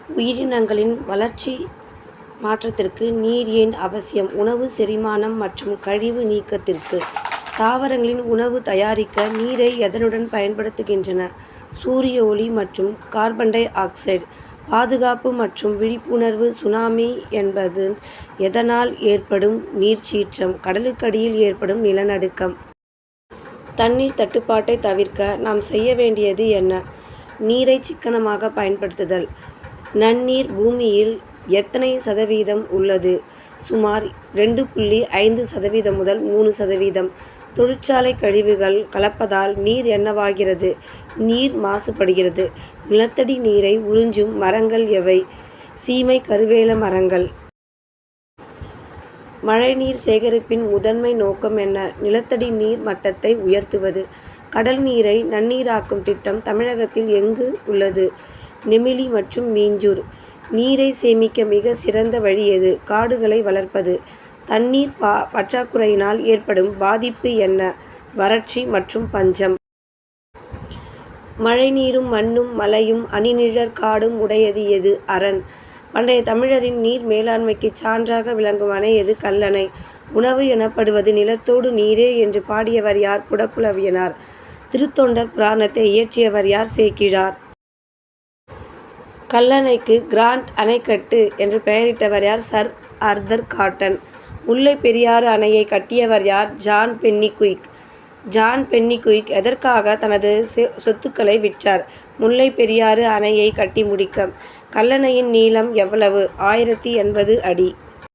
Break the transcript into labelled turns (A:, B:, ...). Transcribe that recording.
A: உயிரினங்களின் வளர்ச்சி மாற்றத்திற்கு நீர் ஏன் அவசியம்? உணவு செரிமானம் மற்றும் கழிவு நீக்கத்திற்கு. தாவரங்களின் உணவு தயாரிக்க நீரை எதனுடன் பயன்படுத்துகின்றன? சூரிய ஒளி மற்றும் கார்பன் டை ஆக்சைடு. பாதுகாப்பு மற்றும் விழிப்புணர்வு. சுனாமி என்பது எதனால் ஏற்படும் நீர்ச்சீற்றம்? கடலுக்கடியில் ஏற்படும் நிலநடுக்கம். தண்ணீர் தட்டுப்பாட்டை தவிர்க்க நாம் செய்ய வேண்டியது என்ன? நீரை சிக்கனமாக பயன்படுத்துதல். நன்னீர் பூமியில் எத்தனை சதவீதம் உள்ளது? சுமார் 2.5% முதல் 3%. தொழிற்சாலை கழிவுகள் கலப்பதால் நீர் என்னவாகிறது? நீர் மாசுபடுகிறது. நிலத்தடி நீரை உறிஞ்சும் மரங்கள் எவை? சீமை கருவேல மரங்கள். மழைநீர் சேகரிப்பின் முதன்மை நோக்கம் என்ன? நிலத்தடி நீர் மட்டத்தை உயர்த்துவது. கடல் நீரை நன்னீராக்கும் திட்டம் தமிழகத்தில் எங்கு உள்ளது? நெமிலி மற்றும் மீஞ்சூர். நீரை சேமிக்க மிக சிறந்த வழி எது? காடுகளை வளர்ப்பது. தண்ணீர் பற்றாக்குறையினால் ஏற்படும் பாதிப்பு என்ன? வறட்சி மற்றும் பஞ்சம். மழைநீரும் மண்ணும் மலையும் அணிநிழற் காடும் உடையது எது? அரண். பண்டைய தமிழரின் நீர் மேலாண்மைக்கு சான்றாக விளங்கும் அணை எது? கல்லணை. உணவு எனப்படுவது நிலத்தோடு நீரே என்று பாடியவர் யார்? குடப்புலவியனார். திருத்தொண்டர் புராணத்தை இயற்றியவர் யார்? சேக்கிழார். கல்லணைக்கு கிராண்ட் அணைக்கட்டு என்று பெயரிட்டவர் யார்? Sir Arthur Cotton. Mullai Periyar அணையை கட்டியவர் யார்? John Pennycuick. ஜான் பென்னிகுயிக் எதற்காக தனது சொத்துக்களை விற்றார்? முல்லை பெரியாறு அணையை கட்டி முடிக்க. கல்லணையின் நீளம் எவ்வளவு? 1080 அடி.